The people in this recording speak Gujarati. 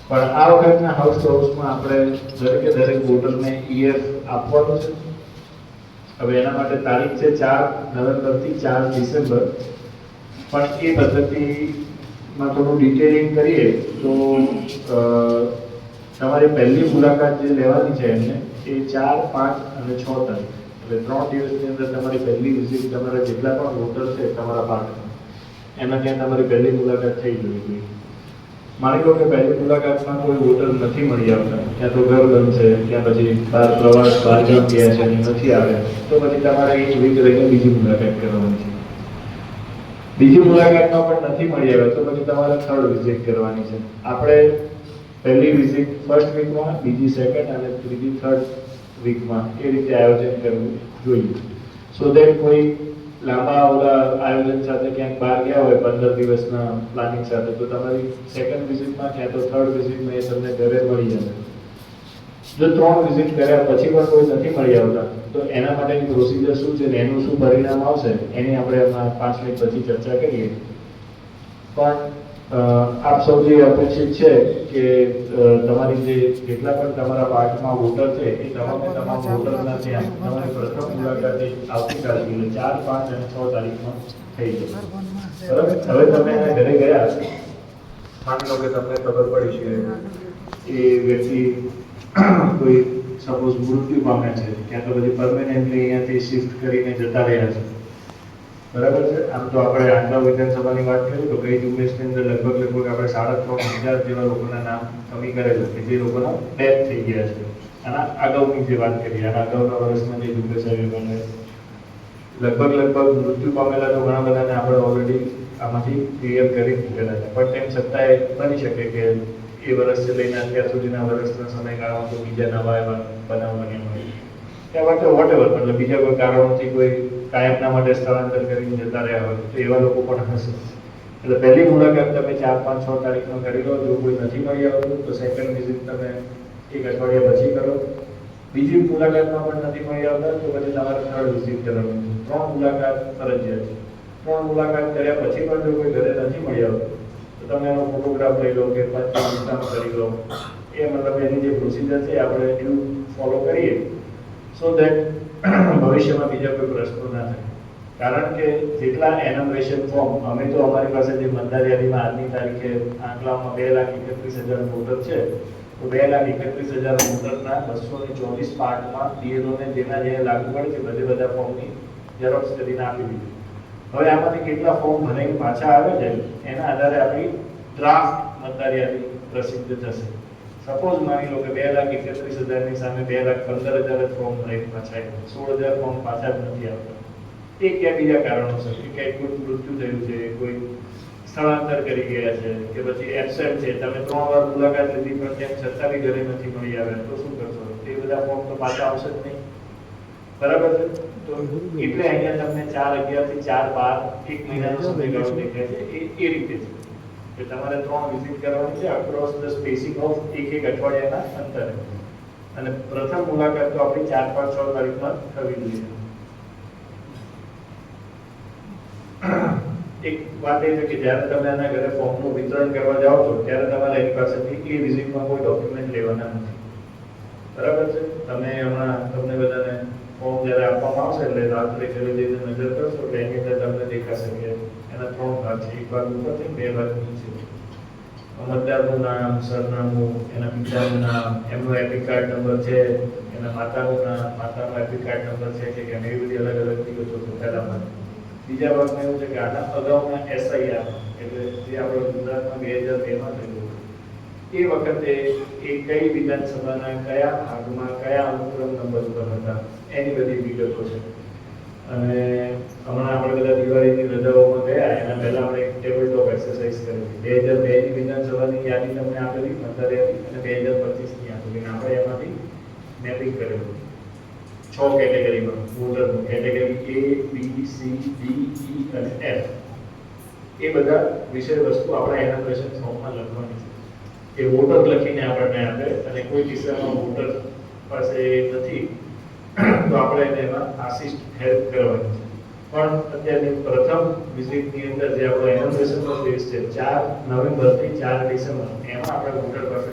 પણ આ વખતના હાઉસ ટુ હાઉસમાં આપણે દરેકે દરેક વોટરને ઈએફ આપવાનું છે. હવે એના માટે તારીખ છે 4 નવેમ્બરથી 4 ડિસેમ્બર. પણ એ પદ્ધતિમાં થોડું ડિટેલિંગ કરીએ તો તમારી પહેલી મુલાકાત જે લેવાની છે એમને એ 4, 5 અને 6 તારીખ, એટલે 3 દિવસની અંદર તમારી પહેલી વિઝિટ તમારા જેટલા પણ વોટર છે તમારા પાર્કમાં એના ત્યાં તમારી પહેલી મુલાકાત થઈ જવી જોઈએ. માની લો કે પહેલી મુલાકાતમાં કોઈ વોટર નથી મળી આવતા, ક્યાં તો ઘર બંધ છે, ક્યાં પછી બહાર પ્રવાસ બહારગામ ગયા છે અને નથી આવ્યા, તો પછી તમારે એક વીક રહીને બીજી મુલાકાત કરવાની છે. બીજી મુલાકાતમાં પણ નથી મળી આવ્યા તો પછી તમારે થર્ડ વિઝિટ કરવાની છે. આપણે પહેલી વિઝિટ ફર્સ્ટ વીકમાં, બીજી સેકન્ડ અને ત્રીજી થર્ડ વીકમાં એ રીતે આયોજન કરવું જોઈએ. સો દેટ કોઈ લાંબા ઓલા આયોજન સાથે ક્યાંક બહાર ગયા હોય 15 દિવસના પ્લાનિંગ સાથે, તો તમારી સેકન્ડ વિઝિટમાં ક્યાં તો થર્ડ વિઝિટમાં એ તમને ઘરે મળી જશે. જો 3 વિઝિટ કર્યા પછી પણ કોઈ નથી મળી આવતા તો એના માટેની પ્રોસિજર શું છે ને એનું શું પરિણામ આવશે એની આપણે હમણાં 5 મિનિટ પછી ચર્ચા કરીએ. પણ આપ સૌ જે અપેક્ષિત છે કે તમારી જે જેટલા પણ તમારા પાર્કમાં વોટર છે એ તમામ વોટરના ત્યાં તમારી પ્રથમ મુલાકાત આવતીકાલે એટલે 4, 5 અને 6 તારીખમાં થઈ જશે. બરાબર? હવે તમે એના ઘરે ગયા, માની લો કે તમને ખબર પડી છે એ વ્યક્તિ કોઈ સપોઝ મૃત્યુ પામ્યા છે, ક્યાં તો પછી પરમેનન્ટલી અહીંયાથી શિફ્ટ કરીને જતા રહ્યા છે. બરાબર છે? આમ તો આપણે આંકડા વિધાનસભાની વાત કરીએ તો ગઈ ઝુંબેશની અંદર લગભગ આપણે 3,500 જેવા લોકોના નામ કમી કરેલું કે જે લોકોના ડેથ થઈ ગયા છે. આના અગાઉની જે વાત કરીએ, આના અગાઉના વર્ષમાં જે ઝુંબેશ આવી બને લગભગ મૃત્યુ પામેલા તો ઘણા બધાને આપણે ઓલરેડી આમાંથી ક્લિયર કરી દીધેલા છે. પણ તેમ છતાંય બની શકે કે એ વર્ષથી લઈને અત્યાર સુધીના વર્ષના સમયગાળામાં તો બીજા નવા એવા બનાવ બન્યા હોય, ત્યાં વોટેવર, મતલબ બીજા કોઈ કારણોથી કોઈ કાયમના માટે સ્થળાંતર કરીને જતા રહ્યા હોય તો એવા લોકો પણ હશે. એટલે પહેલી મુલાકાત તમે 4, 5, 6 તારીખમાં કરી લો. જો કોઈ નથી મળી આવતું તો સેકન્ડ વિઝિટ તમે એક અઠવાડિયા પછી કરો. બીજી મુલાકાતમાં પણ નથી મળી આવતા તો પછી તમારે થર્ડ વિઝિટ કરવાની છે. 3 મુલાકાત ફરજિયાત છે. 3 મુલાકાત કર્યા પછી પણ જો કોઈ ઘરે નથી મળી આવતું તો તમે એનો ફોટોગ્રાફ લઈ લો કે પંચનામું કરી લો. એ મતલબ એની જે પ્રોસિજર છે આપણે એવું ફોલો કરીએ સો દેટ ભવિષ્યમાં બીજા કોઈ પ્રશ્નો ના થાય. કારણ કે જેટલા એનમરેશન ફોર્મ અમે તો અમારી પાસે જે મતદાર યાદીમાં આજની તારીખે આંકડામાં 2,31,000 વોટર છે, તો 2,31,000 વોટરના 224 પાર્ટમાં બીએલઓને જેના જે લાગુ પડે છે બધા ફોર્મની ઝેરોક્સ કરીને આપી દીધી. હવે આમાંથી કેટલા ફોર્મ ભરાઈને પાછા આવે છે એના આધારે આપણી ડ્રાફ્ટ મતદાર યાદી પ્રસિદ્ધ થશે. સપોઝ માની લો કે 2,31,000ની સામે 2,15,000 ફોર્મ ભરાઈને પાછા આવ્યા, 16,000 ફોર્મ પાછા જ નથી આવતા. એ ક્યાં બીજા કારણોસર કે ક્યાંય કોઈ મૃત્યુ થયું છે, કોઈ સ્થળાંતર કરી ગયા છે કે પછી એબસેન્ટ છે, તમે 3 વાર મુલાકાત લીધી પણ તેમ છતાં બી ઘરે નથી મળી આવ્યા, તો શું કરશો? એ બધા ફોર્મ તો પાછા આવશે જ નહીં. બરાબર છે? તો એટલે અહીંયા તમને 4/11 થી 4/12 એક મહિનાનો સમયગાળો દેખાય છે. એ રીતે છે કે તમારે 3 વિઝિટ કરવાની છે અક્રોસ ધ સ્પેસિંગ ઓફ એક અઠવાડિયાના અંતરે. અને પ્રથમ મુલાકાત તો આપણી 4, 5, 6 તારીખમાં થવી જોઈએ. એક વાત એ છે કે જ્યારે તમે આના ઘરે ફોર્મનું વિતરણ કરવા જાઓ છો ત્યારે તમારે એની પાસેથી એ વિઝિટમાં કોઈ ડોક્યુમેન્ટ લેવાના નથી. બરાબર છે? તમે હમણાં તમને બધાને ફોર્મ જ્યારે આપવામાં આવશે એટલે રાત્રે ઘરે જઈને નજર કરશો એટલે એની અંદર તમને દેખાશે કે એના 3 ભાગ છે. એક ભાગ ઉપર છે, 2 ભાગ નીચે. મતદારનું નામ, સરનામું, એના પિતાનું નામ, એમનો એપિક કાર્ડ નંબર છે, એના માતાનું નામ, માતાનો એપિક કાર્ડ નંબર છે કે કેમ, એવી બધી અલગ અલગ વિગતો છે પહેલામાં. બીજા ભાગમાં એવું છે કે આના અગાઉના એસઆઈઆર એટલે જે આપણે ગુજરાતમાં 2002માં થયું એ વખતે એ કઈ વિધાનસભાના કયા ભાગમાં કયા અનુક્રમ નંબર પર હતા એની બધી વિગતો છે. અને હમણાં આપણે બધા દિવાળીની રજાઓમાં ગયા એના પહેલા આપણે એક ટેબલ ટોપ એક્સરસાઇઝ કરી. 2002ની વિધાનસભાની યાદી તમને આપેલી મતદાર યાદી અને 2025ની આપેલી. આપણે એમાંથી મેપિંગ કરેલું 6 કેટેગરીમાં વોટરનું. Category A, B, C, D, E અને F. એ બધા વિષય વસ્તુ આપણે એનોટેશન ફોર્મમાં લખવાની છે. એ વોટર લખીને આપણને આપે અને કોઈ કિસ્સામાં વોટર પાસે નથી તો આપણે એને એમાં આસિસ્ટ હેલ્પ કરવાની છે. પણ અત્યારની પ્રથમ વિઝિટની અંદર જે આપણો એનોટેશનનો ફેઝ છે 4 નવેમ્બરથી 4 ડિસેમ્બર, એમાં આપણે વોટર પાસે